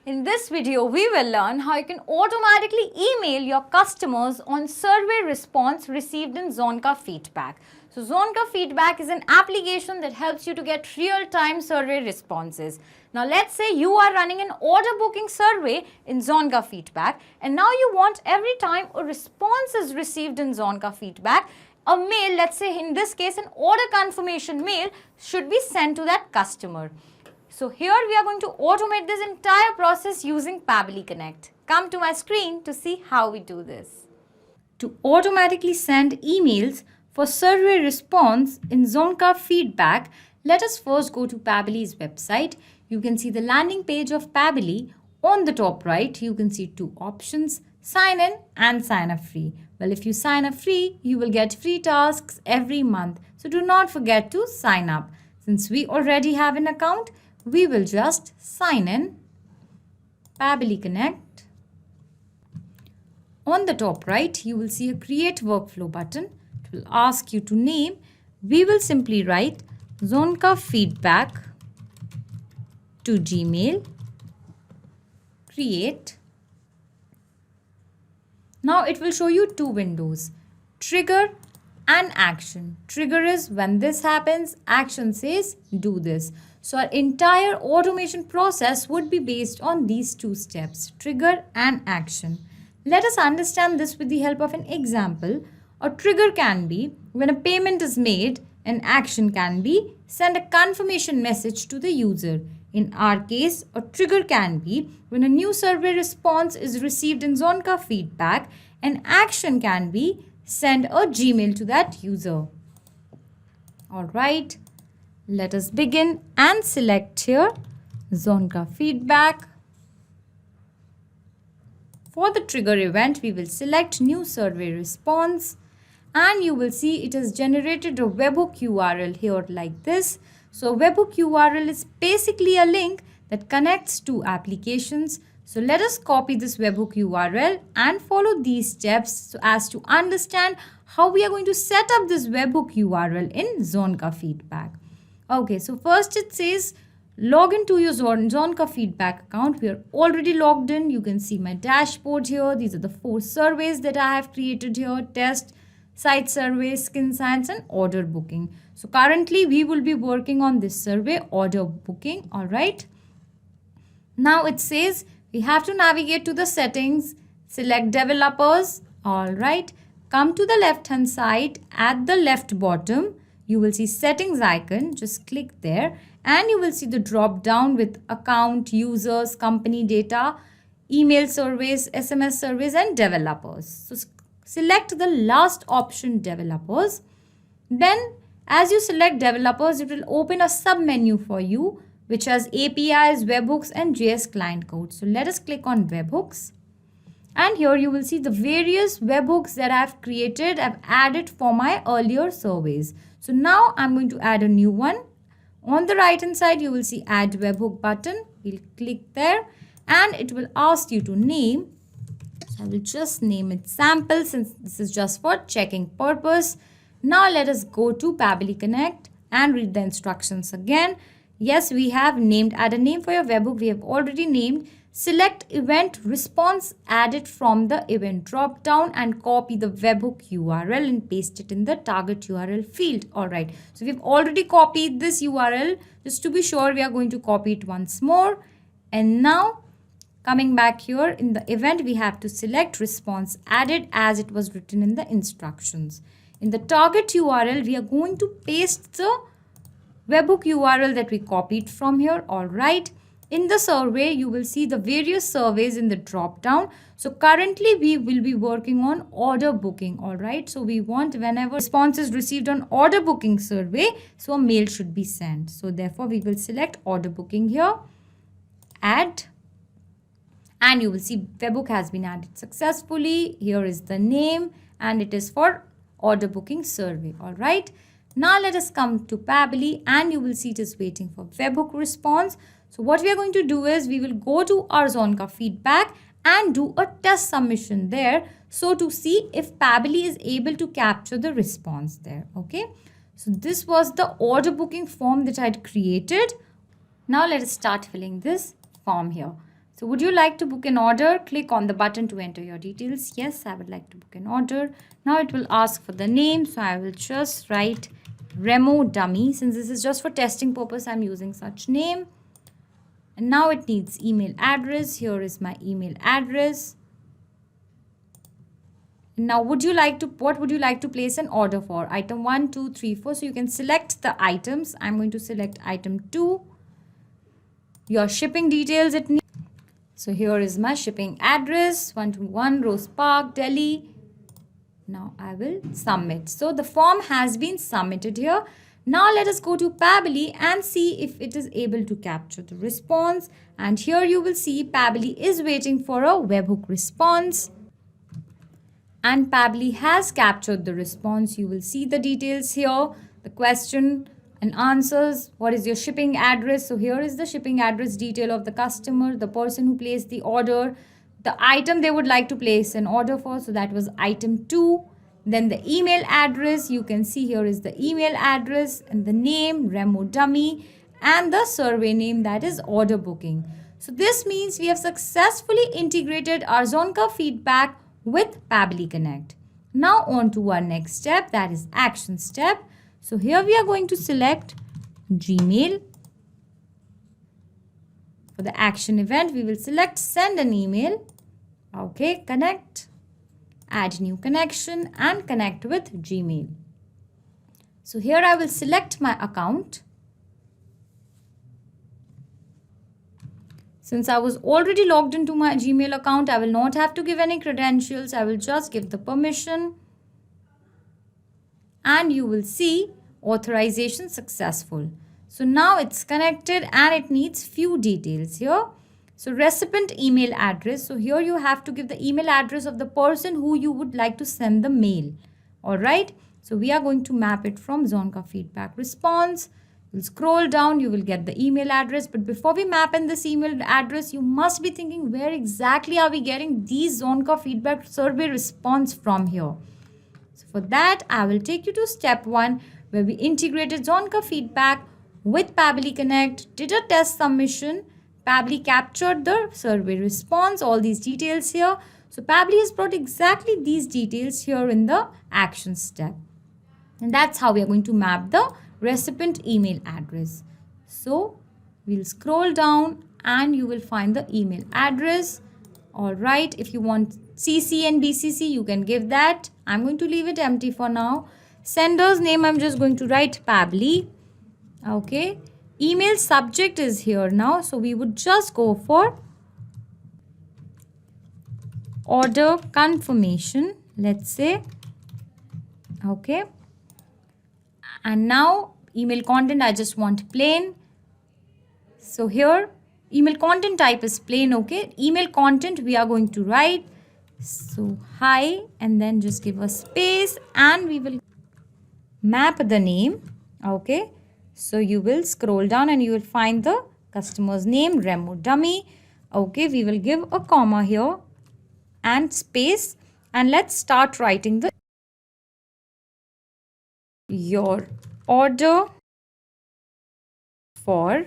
In this video, we will learn how you can automatically email your customers on survey response received in Zonka Feedback. So Zonka Feedback is an application that helps you to get real-time survey responses. Now let's say you are running an order booking survey in Zonka Feedback, and now you want every time a response is received in Zonka Feedback, a mail, let's say in this case an order confirmation mail, should be sent to that customer. So here we are going to automate this entire process using Pabbly Connect. Come to my screen to see how we do this. To automatically send emails for survey response in Zonka Feedback, let us first go to Pabbly's website. You can see the landing page of Pabbly. On the top right, you can see two options, sign in and sign up free. Well, if you sign up free, you will get free tasks every month. So do not forget to sign up. Since we already have an account, we will just sign in, Pabbly Connect. On the top right, you will see a Create Workflow button. It will ask you to name. We will simply write Zonka Feedback to Gmail, create. Now it will show you two windows, trigger and action. Trigger is when this happens, action says do this. So our entire automation process would be based on these two steps, trigger and action. Let us understand this with the help of an example. A trigger can be when a payment is made, an action can be send a confirmation message to the user. In our case, a trigger can be when a new survey response is received in Zonka Feedback, an action can be send a Gmail to that user. Alright, let us begin and select here Zonka Feedback. For the trigger event, we will select new survey response and you will see it has generated a webhook URL here like this. So webhook URL is basically a link that connects two applications. So let us copy this webhook URL and follow these steps so as to understand how we are going to set up this webhook URL in Zonka Feedback. Okay, so first it says log into your Zonka Feedback account. We are already logged in. You can see my dashboard here. These are the 4 surveys that I have created here. Test, site survey, skin science and order booking. So currently we will be working on this survey, order booking. Alright. Now it says we have to navigate to the settings, select developers. Alright. Come to the left hand side at the left bottom. You will see settings icon. Just click there and you will see the drop down with account, users, company data, email surveys, SMS surveys and developers. So select the last option, developers. Then as you select developers, it will open a sub menu for you which has APIs, webhooks and JS client code. So let us click on webhooks. And here you will see the various webhooks that I have created, I've added for my earlier surveys. So now I'm going to add a new one. On the right hand side, you will see add webhook button. We'll click there and it will ask you to name. So I will just name it sample since this is just for checking purpose. Now let us go to Pabbly Connect and read the instructions again. Yes, we have named, add a name for your webhook. We have already named. Select event response, add it from the event drop down and copy the webhook URL and paste it in the target URL field. Alright, so we've already copied this URL. Just to be sure, we are going to copy it once more. And now coming back here in the event, we have to select response added as it was written in the instructions. In the target URL, we are going to paste the webhook URL that we copied from here. Alright. In the survey, you will see the various surveys in the drop down. So currently we will be working on order booking. Alright. So we want whenever response is received on order booking survey, so a mail should be sent. So therefore we will select order booking here, add, and you will see webhook has been added successfully. Here is the name and it is for order booking survey. Alright. Now let us come to Pabbly and you will see it is waiting for webhook response. So what we are going to do is we will go to our Zonka Feedback and do a test submission there. So to see if Pabbly is able to capture the response there. Okay. So this was the order booking form that I had created. Now let us start filling this form here. So would you like to book an order? Click on the button to enter your details. Yes, I would like to book an order. Now it will ask for the name. So I will just write Remo Dummy. Since this is just for testing purpose, I'm using such name. And now it needs email address. Here is my email address. Now what would you like to place an order for? Item 1, 2, 3, 4. So you can select the items. I'm going to select item 2. Your shipping details it needs. So here is my shipping address, 121 Rose Park, Delhi. Now I will submit. So the form has been submitted here. Now let us go to Pabbly and see if it is able to capture the response. And here you will see Pabbly is waiting for a webhook response. And Pabbly has captured the response. You will see the details here, the question and answers. What is your shipping address? So here is the shipping address detail of the customer, the person who placed the order, the item they would like to place an order for. So that was item 2. Then the email address, you can see here is the email address and the name Remo Dummy and the survey name, that is order booking. So this means we have successfully integrated our Zonka feedback with Pabbly Connect. Now on to our next step, that is action step. So here we are going to select Gmail. For the action event, we will select send an email. Okay, connect, add new connection and connect with Gmail. So here I will select my account. Since I was already logged into my Gmail account, I will not have to give any credentials. I will just give the permission. And you will see authorization successful. So now it's connected and it needs few details here. So recipient email address. So here you have to give the email address of the person who you would like to send the mail. Alright. So we are going to map it from Zonka feedback response. You'll scroll down, you will get the email address. But before we map in this email address, you must be thinking, where exactly are we getting these Zonka feedback survey response from here? So for that, I will take you to step 1, where we integrated Zonka feedback with Pabbly Connect, did a test submission. Pabbly captured the survey response, all these details here. So Pabbly has brought exactly these details here in the action step. And that's how we are going to map the recipient email address. So we'll scroll down and you will find the email address. Alright, if you want CC and BCC, you can give that. I'm going to leave it empty for now. Sender's name, I'm just going to write Pabbly. Okay, email subject is here now. So we would just go for order confirmation, let's say. Okay. And now email content, I just want plain. So here email content type is plain. Okay, email content we are going to write so hi and then just give a space and we will map the name. Okay, so you will scroll down and you will find the customer's name Remo Dummy. Okay, we will give a comma here and space and let's start writing the your order for,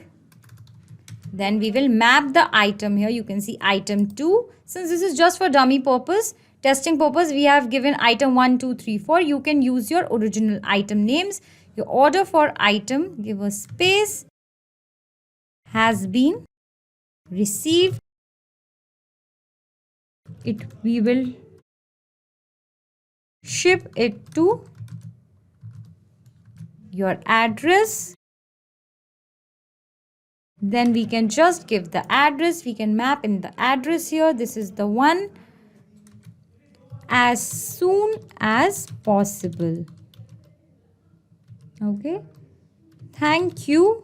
then we will map the item here. You can see item 2. Since this is just for dummy purpose, testing purpose, we have given item 1, 2, 3, 4. You can use your original item names. Your order for item, give a space, has been received. We will ship it to your address. Then we can just give the address. We can map in the address here. This is the one. As soon as possible. Okay. Thank you.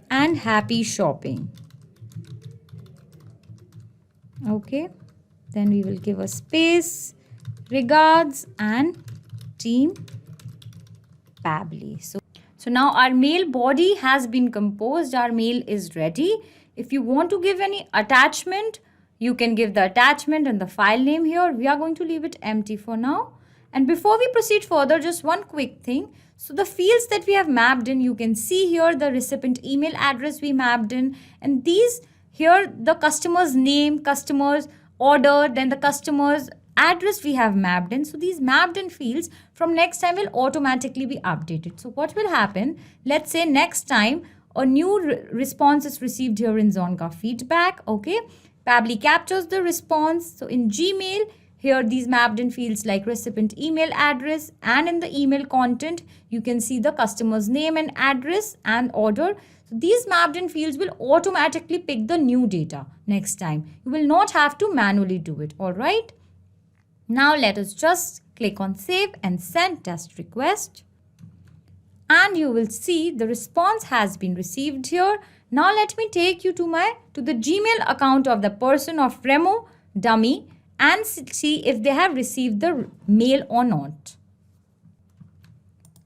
And happy shopping. Okay. Then we will give a space. Regards and team Pabbly. So now our mail body has been composed. Our mail is ready. If you want to give any attachment, you can give the attachment and the file name here. We are going to leave it empty for now. And before we proceed further, just one quick thing. So the fields that we have mapped in, you can see here the recipient email address we mapped in, and these here the customer's name, customer's order, then the customer's address we have mapped in. So these mapped in fields from next time will automatically be updated. So what will happen? Let's say next time a new response is received here in Zonga feedback. Okay, Pabbly captures the response. So in Gmail, here these mapped in fields like recipient email address, and in the email content you can see the customer's name and address and order. So these mapped in fields will automatically pick the new data next time. You will not have to manually do it. All right. Now let us just click on save and send test request. And you will see the response has been received here. Now let me take you to the Gmail account of the person of Remo Dummy and see if they have received the mail or not.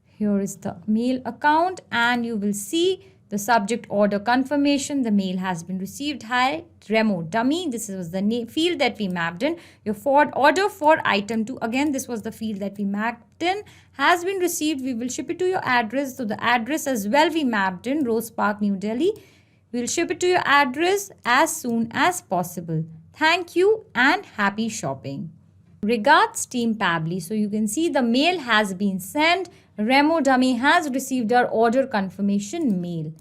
Here is the mail account, and you will see the subject order confirmation. The mail has been received. Hi, Remo Dummy. This was the field that we mapped in. Your order for item 2. Again, this was the field that we mapped in. Has been received. We will ship it to your address. So the address as well we mapped in, Rose Park, New Delhi. We will ship it to your address as soon as possible. Thank you and happy shopping. Regards Team Pabbly. So you can see the mail has been sent. Remo Dummy has received our order confirmation mail.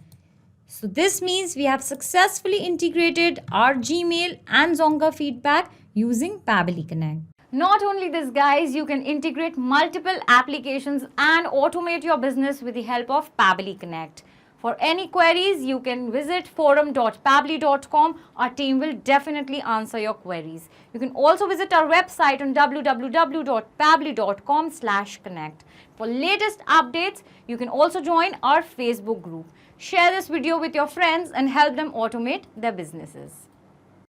So this means we have successfully integrated our Gmail and Zonga feedback using Pabbly Connect. Not only this, guys, you can integrate multiple applications and automate your business with the help of Pabbly Connect. For any queries, you can visit forum.pabbly.com. Our team will definitely answer your queries. You can also visit our website on www.pabbly.com/connect. For latest updates, you can also join our Facebook group. Share this video with your friends and help them automate their businesses.